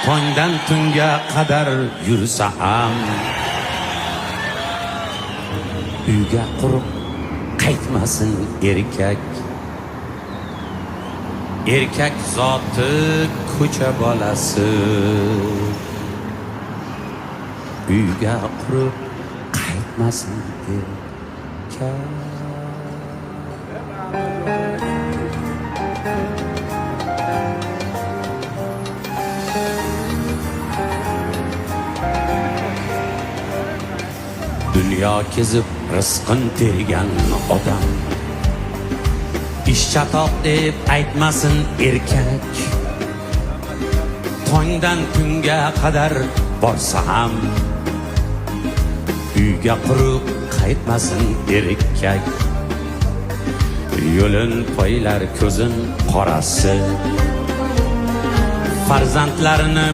tongdan tunga qadar yursa ham uyga quruq qaytmasin erkak. Erkak zoti ko'cha bolasi, uyga quruq qaytmasin erkak. Dünya kezib rizqin tergan odam ish chatoq deb aytmasin erkak. Tongdan kunga qadar borsa ham uyga quruq qaytmasin erkak. Yo'lin poylar ko'zin qorasi, farzandlarini